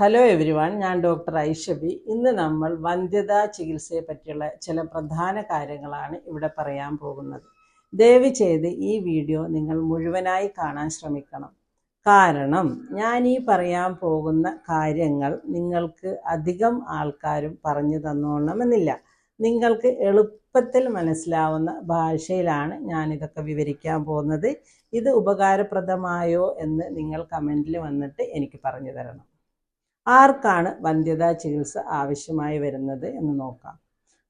Hello everyone, ഞാൻ doctor Aishabi. ഇന്ന് നമ്മൾ വന്ധ്യതാ ചികിത്സയെ പറ്റിയുള്ള ചില പ്രധാന കാര്യങ്ങളാണ് ഇവിടെ പറയാൻ പോകുന്നത്. ദയവ് ചെയ്ത് ഈ വീഡിയോ നിങ്ങൾ മുഴുവനായി കാണാൻ ശ്രമിക്കണം. കാരണം ഞാൻ ഈ പറയാൻ പോകുന്ന കാര്യങ്ങൾ നിങ്ങൾക്ക് അധികം ആൾക്കാരും പറഞ്ഞു തന്നോണമെന്നില്ല. നിങ്ങൾക്ക് എളുപ്പത്തിൽ മനസ്സിലാവുന്ന ഭാഷയിലാണ് ഞാനിതൊക്കെ വിവരിക്കാൻ പോകുന്നത്. ഇത് ഉപകാരപ്രദമായോ എന്ന് നിങ്ങൾ കമൻറ്റിൽ വന്നിട്ട് എനിക്ക് പറഞ്ഞു തരണം. ആർക്കാണ് വന്ധ്യതാ ചികിത്സ ആവശ്യമായി വരുന്നത് എന്ന് നോക്കാം.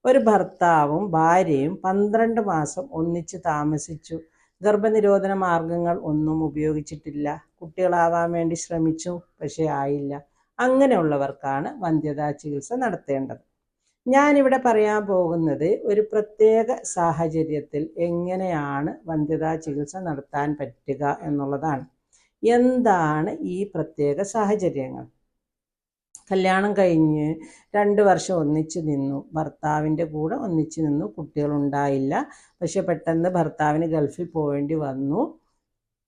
ഒരു ഭർത്താവും ഭാര്യയും 12 മാസം ഒന്നിച്ച് താമസിച്ചു. ഗർഭനിരോധന മാർഗങ്ങൾ ഒന്നും ഉപയോഗിച്ചിട്ടില്ല. കുട്ടികളാവാൻ വേണ്ടി ശ്രമിച്ചു, പക്ഷേ ആയില്ല. അങ്ങനെയുള്ളവർക്കാണ് വന്ധ്യതാ ചികിത്സ നടത്തേണ്ടത്. ഞാനിവിടെ പറയാൻ പോകുന്നത് ഒരു പ്രത്യേക സാഹചര്യത്തിൽ എങ്ങനെയാണ് വന്ധ്യതാ ചികിത്സ നടത്താൻ പറ്റുക എന്നുള്ളതാണ്. എന്താണ് ഈ പ്രത്യേക സാഹചര്യങ്ങൾ? കല്യാണം കഴിഞ്ഞ് 2 വർഷം ഒന്നിച്ച് നിന്നു, ഭർത്താവിൻ്റെ കൂടെ ഒന്നിച്ച് നിന്നു, കുട്ടികളുണ്ടായില്ല. പക്ഷെ പെട്ടെന്ന് ഭർത്താവിന് ഗൾഫിൽ പോവേണ്ടി വന്നു.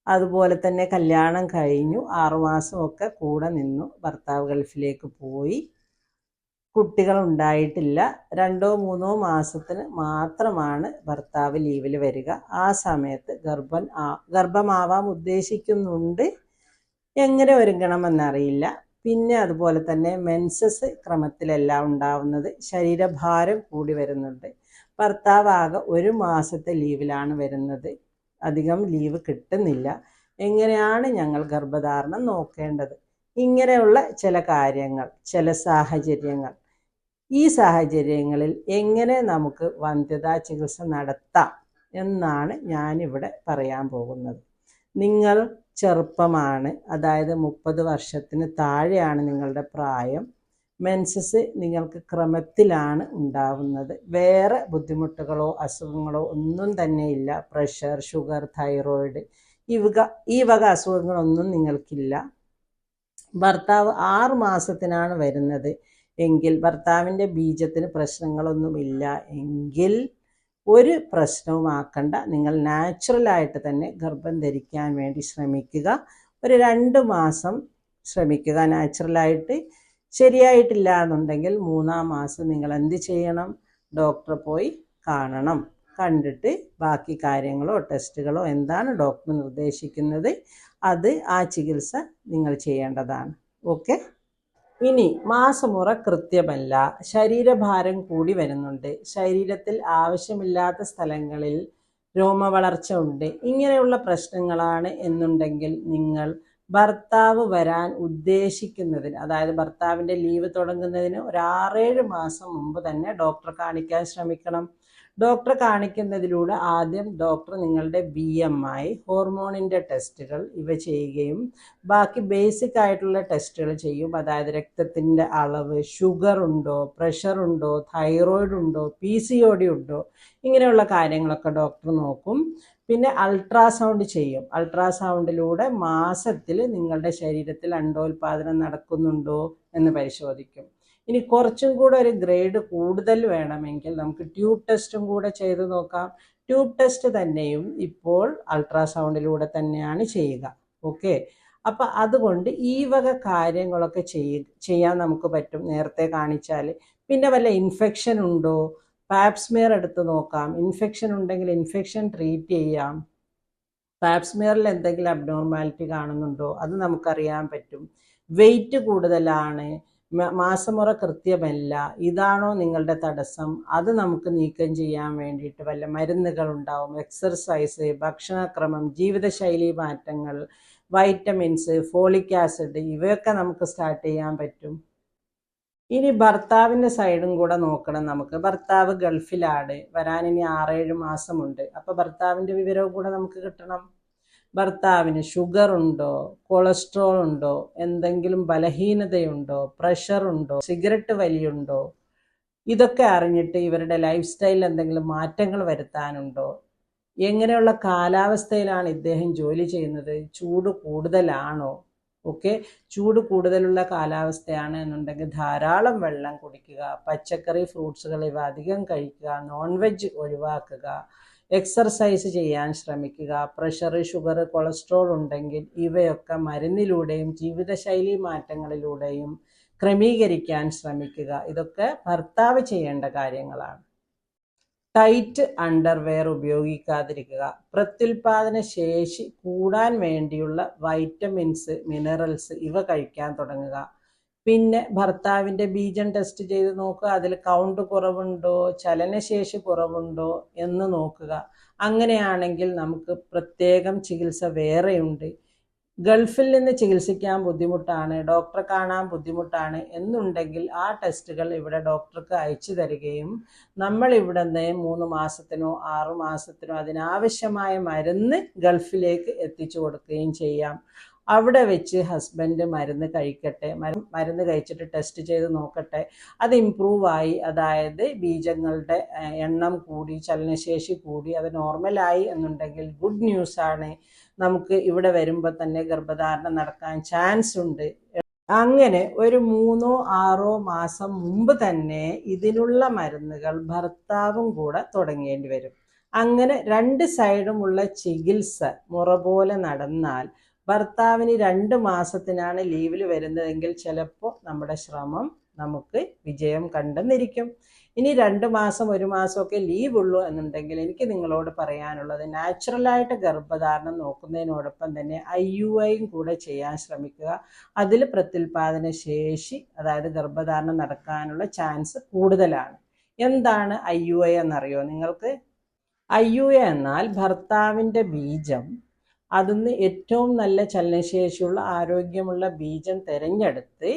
അതുപോലെ തന്നെ കല്യാണം കഴിഞ്ഞു 6 മാസമൊക്കെ കൂടെ നിന്നു, ഭർത്താവ് ഗൾഫിലേക്ക് പോയി, കുട്ടികളുണ്ടായിട്ടില്ല. 2-3 മാസത്തിന് മാത്രമാണ് ഭർത്താവ് ലീവിൽ വരിക. ആ സമയത്ത് ഗർഭമാവാൻ ഉദ്ദേശിക്കുന്നുണ്ട്, എങ്ങനെ ഒരുങ്ങണമെന്നറിയില്ല. പിന്നെ അതുപോലെ തന്നെ മെൻസസ് ക്രമത്തിലല്ല ഉണ്ടാവുന്നത്, ശരീരഭാരം കൂടി വരുന്നുണ്ട്. ഭർത്താവ് ആകെ 1 മാസത്തെ ലീവിലാണ് വരുന്നത്, അധികം ലീവ് കിട്ടുന്നില്ല. എങ്ങനെയാണ് ഞങ്ങൾ ഗർഭധാരണം നോക്കേണ്ടത്? ഇങ്ങനെയുള്ള ചില കാര്യങ്ങൾ, ചില സാഹചര്യങ്ങൾ. ഈ സാഹചര്യങ്ങളിൽ എങ്ങനെ നമുക്ക് വന്ധ്യതാ ചികിത്സ നടത്താം എന്നാണ് ഞാനിവിടെ പറയാൻ പോകുന്നത്. നിങ്ങൾ ചെറുപ്പമാണ്, അതായത് 30 വർഷത്തിന് താഴെയാണ് നിങ്ങളുടെ പ്രായം. മെൻസസ് നിങ്ങൾക്ക് ക്രമത്തിലാണ് ഉണ്ടാവുന്നത്. വേറെ ബുദ്ധിമുട്ടുകളോ അസുഖങ്ങളോ ഒന്നും തന്നെ ഇല്ല. പ്രഷർ, ഷുഗർ, തൈറോയിഡ് ഈ വക അസുഖങ്ങളൊന്നും നിങ്ങൾക്കില്ല. ഭർത്താവ് 6 മാസത്തിനാണ് വരുന്നത് എങ്കിൽ, ഭർത്താവിൻ്റെ ബീജത്തിന് പ്രശ്നങ്ങളൊന്നുമില്ല എങ്കിൽ ഒരു പ്രശ്നവുമാക്കണ്ട. നിങ്ങൾ നാച്ചുറലായിട്ട് തന്നെ ഗർഭം ധരിക്കാൻ വേണ്ടി ശ്രമിക്കുക. ഒരു 2 മാസം ശ്രമിക്കുക നാച്ചുറലായിട്ട്. ശരിയായിട്ടില്ല എന്നുണ്ടെങ്കിൽ 3-ാം മാസം നിങ്ങൾ എന്ത് ചെയ്യണം? ഡോക്ടറെ പോയി കാണണം. കണ്ടിട്ട് ബാക്കി കാര്യങ്ങളോ ടെസ്റ്റുകളോ എന്താണ് ഡോക്ടർ നിർദ്ദേശിക്കുന്നത് അത് ആ ചികിത്സ നിങ്ങൾ ചെയ്യേണ്ടതാണ്. ഓക്കെ. ഇനി മാസമുറ കൃത്യമല്ല, ശരീരഭാരം കൂടി വരുന്നുണ്ട്, ശരീരത്തിൽ ആവശ്യമില്ലാത്ത സ്ഥലങ്ങളിൽ രോമവളർച്ച ഉണ്ട്, ഇങ്ങനെയുള്ള പ്രശ്നങ്ങളാണ് എന്നുണ്ടെങ്കിൽ നിങ്ങൾ ഭർത്താവ് വരാൻ ഉദ്ദേശിക്കുന്നതിന്, അതായത് ഭർത്താവിൻ്റെ ലീവ് തുടങ്ങുന്നതിന് ഒരു 6-7 മാസം മുമ്പ് തന്നെ ഡോക്ടറെ കാണിക്കാൻ ശ്രമിക്കണം. ഡോക്ടറെ കാണിക്കുന്നതിലൂടെ ആദ്യം ഡോക്ടർ നിങ്ങളുടെ BMI, ഹോർമോണിൻ്റെ ടെസ്റ്റുകൾ ഇവ ചെയ്യുകയും ബാക്കി ബേസിക് ആയിട്ടുള്ള ടെസ്റ്റുകൾ ചെയ്യും. അതായത് രക്തത്തിൻ്റെ അളവ്, ഷുഗർ ഉണ്ടോ, പ്രഷർ ഉണ്ടോ, തൈറോയിഡ് ഉണ്ടോ, PCOD ഉണ്ടോ, ഇങ്ങനെയുള്ള കാര്യങ്ങളൊക്കെ ഡോക്ടർ നോക്കും. പിന്നെ അൾട്രാസൗണ്ട് ചെയ്യും. അൾട്രാസൗണ്ടിലൂടെ മാസത്തിൽ നിങ്ങളുടെ ശരീരത്തിൽ അണ്ടോൽപാദനം നടക്കുന്നുണ്ടോ എന്ന് പരിശോധിക്കും. ഇനി കുറച്ചും കൂടെ ഒരു ഗ്രേഡ് കൂടുതൽ വേണമെങ്കിൽ നമുക്ക് ട്യൂബ് ടെസ്റ്റും കൂടെ ചെയ്ത് നോക്കാം. ട്യൂബ് ടെസ്റ്റ് തന്നെയും ഇപ്പോൾ അൾട്രാസൗണ്ടിലൂടെ തന്നെയാണ് ചെയ്യുക. ഓക്കെ. അപ്പം അതുകൊണ്ട് ഈ വക കാര്യങ്ങളൊക്കെ ചെയ്യാൻ നമുക്ക് പറ്റും നേരത്തെ കാണിച്ചാൽ. പിന്നെ വല്ല ഇൻഫെക്ഷൻ ഉണ്ടോ, പാപ്സ്മിയർ എടുത്ത് നോക്കാം. ഇൻഫെക്ഷൻ ഉണ്ടെങ്കിൽ ഇൻഫെക്ഷൻ ട്രീറ്റ് ചെയ്യാം. പാപ്സ്മിയറിൽ എന്തെങ്കിലും അബ്നോർമാലിറ്റി കാണുന്നുണ്ടോ അത് നമുക്കറിയാൻ പറ്റും. വെയിറ്റ് കൂടുതലാണ്, മാസമുറ കൃത്യമല്ല, ഇതാണോ നിങ്ങളുടെ തടസ്സം? അത് നമുക്ക് നീക്കം ചെയ്യാൻ വേണ്ടിയിട്ട് വല്ല മരുന്നുകൾ ഉണ്ടാവും. എക്സർസൈസ്, ഭക്ഷണക്രമം, ജീവിതശൈലി മാറ്റങ്ങൾ, വൈറ്റമിൻസ്, ഫോളിക് ആസിഡ്, ഇവയൊക്കെ നമുക്ക് സ്റ്റാർട്ട് ചെയ്യാൻ പറ്റും. ഇനി ഭർത്താവിൻ്റെ സൈഡും കൂടെ നോക്കണം നമുക്ക്. ഭർത്താവ് ഗൾഫിലാണ്, വരാൻ ഇനി 6-7 മാസമുണ്ട്. അപ്പോൾ ഭർത്താവിൻ്റെ വിവരവും കൂടെ നമുക്ക് കിട്ടണം. ഭർത്താവിന് ഷുഗർ ഉണ്ടോ, കൊളസ്ട്രോൾ ഉണ്ടോ, എന്തെങ്കിലും ബലഹീനതയുണ്ടോ, പ്രഷർ ഉണ്ടോ, സിഗരറ്റ് വലിയുണ്ടോ, ഇതൊക്കെ അറിഞ്ഞിട്ട് ഇവരുടെ ലൈഫ് സ്റ്റൈലിൽ എന്തെങ്കിലും മാറ്റങ്ങൾ വരുത്താനുണ്ടോ, എങ്ങനെയുള്ള കാലാവസ്ഥയിലാണ് ഇദ്ദേഹം ജോലി ചെയ്യുന്നത്, ചൂട് കൂടുതലാണോ? ഓക്കെ. ചൂട് കൂടുതലുള്ള കാലാവസ്ഥയാണ് എന്നുണ്ടെങ്കിൽ ധാരാളം വെള്ളം കുടിക്കുക, പച്ചക്കറി, ഫ്രൂട്ട്സുകൾ ഇവ അധികം കഴിക്കുക, നോൺ വെജ് ഒഴിവാക്കുക. എക്സർസൈസ് ചെയ്യാൻ ശ്രമിക്കുക. പ്രഷർ, ഷുഗർ, കൊളസ്ട്രോൾ ഉണ്ടെങ്കിൽ ഇവയൊക്കെ മരുന്നിലൂടെയും ജീവിതശൈലി മാറ്റങ്ങളിലൂടെയും ക്രമീകരിക്കാൻ ശ്രമിക്കുക. ഇതൊക്കെ ഭർത്താവ് ചെയ്യേണ്ട കാര്യങ്ങളാണ്. ടൈറ്റ് അണ്ടർവെയർ ഉപയോഗിക്കാതിരിക്കുക. പ്രത്യുൽപാദന ശേഷി കൂടാൻ വേണ്ടിയുള്ള വൈറ്റമിൻസ്, മിനറൽസ് ഇവ കഴിക്കാൻ തുടങ്ങുക. പിന്നെ ഭർത്താവിൻ്റെ ബീജം ടെസ്റ്റ് ചെയ്ത് നോക്കുക. അതിൽ കൗണ്ട് കുറവുണ്ടോ, ചലനശേഷി കുറവുണ്ടോ എന്ന് നോക്കുക. അങ്ങനെയാണെങ്കിൽ നമുക്ക് പ്രത്യേകം ചികിത്സ വേറെയുണ്ട്. ഗൾഫിൽ നിന്ന് ചികിത്സിക്കാൻ ബുദ്ധിമുട്ടാണ്, ഡോക്ടറെ കാണാൻ ബുദ്ധിമുട്ടാണ് എന്നുണ്ടെങ്കിൽ ആ ടെസ്റ്റുകൾ ഇവിടെ ഡോക്ടർക്ക് അയച്ചു തരികയും നമ്മൾ ഇവിടെ നിന്ന് 3 മാസത്തിനോ 6 മാസത്തിനോ അതിനാവശ്യമായ മരുന്ന് ഗൾഫിലേക്ക് എത്തിച്ചു കൊടുക്കുകയും ചെയ്യാം. അവിടെ വെച്ച് ഹസ്ബൻഡ് മരുന്ന് കഴിക്കട്ടെ, മരുന്ന് കഴിച്ചിട്ട് ടെസ്റ്റ് ചെയ്ത് നോക്കട്ടെ. അത് ഇമ്പ്രൂവ് ആയി, അതായത് ബീജങ്ങളുടെ എണ്ണം കൂടി, ചലനശേഷി കൂടി, അത് നോർമലായി എന്നുണ്ടെങ്കിൽ ഗുഡ് ന്യൂസാണ്. നമുക്ക് ഇവിടെ വരുമ്പോൾ തന്നെ ഗർഭധാരണം നടക്കാൻ ചാൻസ് ഉണ്ട്. അങ്ങനെ ഒരു 3-6 മാസം മുമ്പ് തന്നെ ഇതിനുള്ള മരുന്നുകൾ ഭർത്താവും കൂടെ തുടങ്ങേണ്ടി വരും. അങ്ങനെ 2 സൈഡുമുള്ള ചികിത്സ മുറ പോലെ നടന്നാൽ ഭർത്താവിന് 2 മാസത്തിനാണ് ലീവിൽ വരുന്നതെങ്കിൽ ചിലപ്പോൾ നമ്മുടെ ശ്രമം നമുക്ക് വിജയം കണ്ടെന്നിരിക്കും. ഇനി 2 മാസം 1 മാസമൊക്കെ ലീവ് ഉള്ളൂ എന്നുണ്ടെങ്കിൽ എനിക്ക് നിങ്ങളോട് പറയാനുള്ളത്, നാച്ചുറലായിട്ട് ഗർഭധാരണം നോക്കുന്നതിനോടൊപ്പം തന്നെ IUIയും കൂടെ ചെയ്യാൻ ശ്രമിക്കുക. അതിൽ പ്രത്യുൽപാദന ശേഷി, അതായത് ഗർഭധാരണം നടക്കാനുള്ള ചാൻസ് കൂടുതലാണ്. എന്താണ് IUI എന്നറിയോ നിങ്ങൾക്ക്? IUI എന്നാൽ ഭർത്താവിൻ്റെ ബീജം, അതിന്ന് ഏറ്റവും നല്ല ചലനശേഷിയുള്ള ആരോഗ്യമുള്ള ബീജം തിരഞ്ഞെടുത്ത്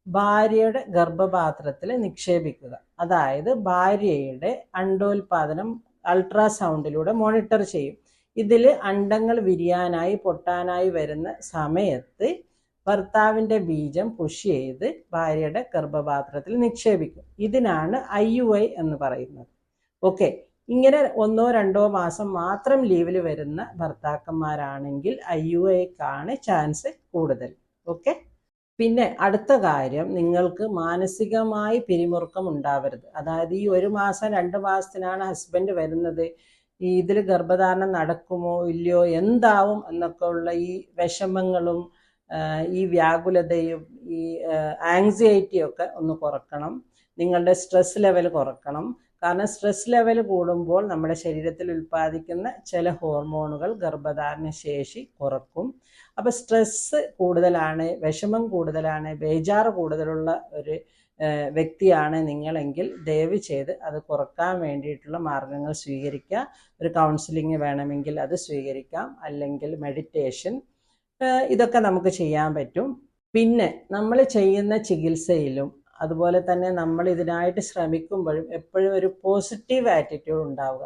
ഭാര്യയുടെ ഗർഭപാത്രത്തിൽ നിക്ഷേപിക്കുക. അതായത് ഭാര്യയുടെ അണ്ടോൽപാദനം അൾട്രാസൗണ്ടിലൂടെ മോണിറ്റർ ചെയ്യും. ഇതിൽ അണ്ടങ്ങൾ വിരിയാനായി പൊട്ടാനായി വരുന്ന സമയത്ത് ഭർത്താവിൻ്റെ ബീജം പുഷ് ചെയ്ത് ഭാര്യയുടെ ഗർഭപാത്രത്തിൽ നിക്ഷേപിക്കും. ഇതിനാണ് IUI എന്ന് പറയുന്നത്. ഓക്കെ, ഇങ്ങനെ 1-2 മാസം മാത്രം ലീവിൽ വരുന്ന ഭർത്താക്കന്മാരാണെങ്കിൽ IUIക്കാണ് ചാൻസ് കൂടുതൽ. ഓക്കെ, പിന്നെ അടുത്ത കാര്യം, നിങ്ങൾക്ക് മാനസികമായി പിരിമുറുക്കം ഉണ്ടാവരുത്. അതായത് ഈ 1 മാസം 2 മാസത്തിനാണ് ഹസ്ബൻഡ് വരുന്നത്, ഇതിൽ ഗർഭധാരണം നടക്കുമോ ഇല്ലയോ, എന്താവും എന്നൊക്കെ ഉള്ള ഈ വിഷമങ്ങളും ഈ വ്യാകുലതയും ഈ ആങ്സൈറ്റിയും ഒക്കെ ഒന്ന് കുറക്കണം. നിങ്ങളുടെ സ്ട്രെസ് ലെവൽ കുറക്കണം. കാരണം സ്ട്രെസ് ലെവൽ കൂടുമ്പോൾ നമ്മുടെ ശരീരത്തിൽ ഉൽപ്പാദിക്കുന്ന ചില ഹോർമോണുകൾ ഗർഭധാരണ ശേഷി കുറക്കും. അപ്പോൾ സ്ട്രെസ് കൂടുതലാണ്, വിഷമം കൂടുതലാണ്, ബേജാറ് കൂടുതലുള്ള ഒരു വ്യക്തിയാണ് നിങ്ങളെങ്കിൽ ദയവ് ചെയ്ത് അത് കുറക്കാൻ വേണ്ടിയിട്ടുള്ള മാർഗങ്ങൾ സ്വീകരിക്കുക. ഒരു കൗൺസിലിംഗ് വേണമെങ്കിൽ അത് സ്വീകരിക്കാം, അല്ലെങ്കിൽ മെഡിറ്റേഷൻ, ഇതൊക്കെ നമുക്ക് ചെയ്യാൻ പറ്റും. പിന്നെ നമ്മൾ ചെയ്യുന്ന ചികിത്സയിലും അതുപോലെ തന്നെ നമ്മൾ ഇതിനായിട്ട് ശ്രമിക്കുമ്പോഴും എപ്പോഴും ഒരു പോസിറ്റീവ് ആറ്റിറ്റ്യൂഡ് ഉണ്ടാവുക.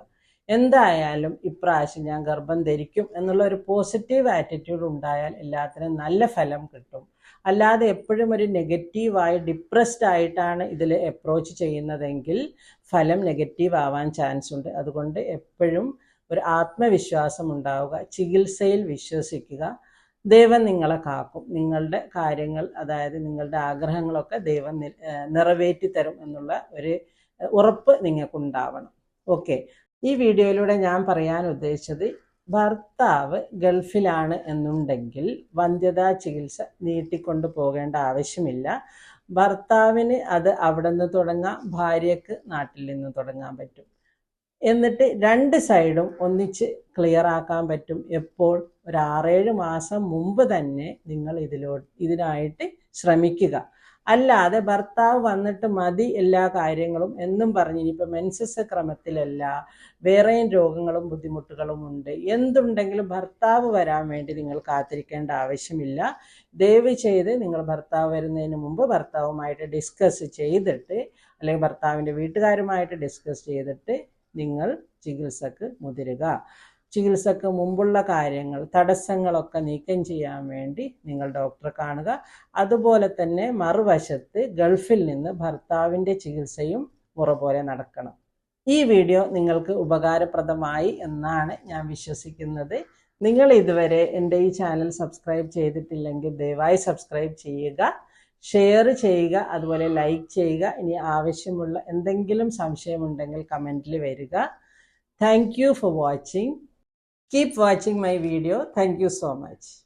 എന്തായാലും ഇപ്രാവശ്യം ഞാൻ ഗർഭം ധരിക്കും എന്നുള്ള ഒരു പോസിറ്റീവ് ആറ്റിറ്റ്യൂഡ് ഉണ്ടായാൽ എല്ലാത്തിനും നല്ല ഫലം കിട്ടും. അല്ലാതെ എപ്പോഴും ഒരു നെഗറ്റീവായി ഡിപ്രസ്ഡ് ആയിട്ടാണ് ഇതിൽ അപ്രോച്ച് ചെയ്യുന്നതെങ്കിൽ ഫലം നെഗറ്റീവ് ആവാൻ ചാൻസ് ഉണ്ട്. അതുകൊണ്ട് എപ്പോഴും ഒരു ആത്മവിശ്വാസം ഉണ്ടാവുക, ചികിത്സയിൽ വിശ്വസിക്കുക. ദൈവം നിങ്ങളെ കാക്കും. നിങ്ങളുടെ കാര്യങ്ങൾ, അതായത് നിങ്ങളുടെ ആഗ്രഹങ്ങളൊക്കെ ദൈവം നിറവേറ്റി തരും എന്നുള്ള ഒരു ഉറപ്പ് നിങ്ങൾക്കുണ്ടാവണം. ഓക്കെ, ഈ വീഡിയോയിലൂടെ ഞാൻ പറയാൻ ഉദ്ദേശിച്ചത്, ഭർത്താവ് ഗൾഫിലാണ് എന്നുണ്ടെങ്കിൽ വന്ധ്യതാ ചികിത്സ നീട്ടിക്കൊണ്ട് പോകേണ്ട ആവശ്യമില്ല. ഭർത്താവിന് അത് അവിടെ നിന്ന് തുടങ്ങാം, ഭാര്യയ്ക്ക് നാട്ടിൽ നിന്ന് തുടങ്ങാൻ പറ്റും. എന്നിട്ട് 2 സൈഡും ഒന്നിച്ച് ക്ലിയർ ആക്കാൻ പറ്റും. എപ്പോൾ? ഒരു 6-7 മാസം മുമ്പ് തന്നെ നിങ്ങൾ ഇതിനായിട്ട് ശ്രമിക്കുക. അല്ലാതെ ഭർത്താവ് വന്നിട്ട് മതി എല്ലാ കാര്യങ്ങളും എന്നും പറഞ്ഞ് ഇനിയിപ്പോൾ മെൻസസ് ക്രമത്തിലല്ല, വേറെയും രോഗങ്ങളും ബുദ്ധിമുട്ടുകളും ഉണ്ട്, എന്തുണ്ടെങ്കിലും ഭർത്താവ് വരാൻ വേണ്ടി നിങ്ങൾ കാത്തിരിക്കേണ്ട ആവശ്യമില്ല. ദയവ് ചെയ്ത് നിങ്ങൾ ഭർത്താവ് വരുന്നതിന് മുമ്പ് ഭർത്താവുമായിട്ട് ഡിസ്കസ് ചെയ്തിട്ട്, അല്ലെങ്കിൽ ഭർത്താവിൻ്റെ വീട്ടുകാരുമായിട്ട് ഡിസ്കസ് ചെയ്തിട്ട് നിങ്ങൾ ചികിത്സക്ക് മുതിരുക. ചികിത്സക്ക് മുമ്പുള്ള കാര്യങ്ങൾ, തടസ്സങ്ങളൊക്കെ നീക്കം ചെയ്യാൻ വേണ്ടി നിങ്ങൾ ഡോക്ടറെ കാണുക. അതുപോലെ തന്നെ മറുവശത്ത് ഗൾഫിൽ നിന്ന് ഭർത്താവിൻ്റെ ചികിത്സയും മുറ പോലെ നടക്കണം. ഈ വീഡിയോ നിങ്ങൾക്ക് ഉപകാരപ്രദമായി എന്നാണ് ഞാൻ വിശ്വസിക്കുന്നത്. നിങ്ങൾ ഇതുവരെ എൻ്റെ ഈ ചാനൽ സബ്സ്ക്രൈബ് ചെയ്തിട്ടില്ലെങ്കിൽ ദയവായി സബ്സ്ക്രൈബ് ചെയ്യുക, ഷെയർ ചെയ്യുക, അതുപോലെ ലൈക്ക് ചെയ്യുക. ഇനി ആവശ്യമുള്ള എന്തെങ്കിലും സംശയമുണ്ടെങ്കിൽ കമൻറ്റിൽ വരിക. Thank you for watching. Keep watching my video. Thank you so much.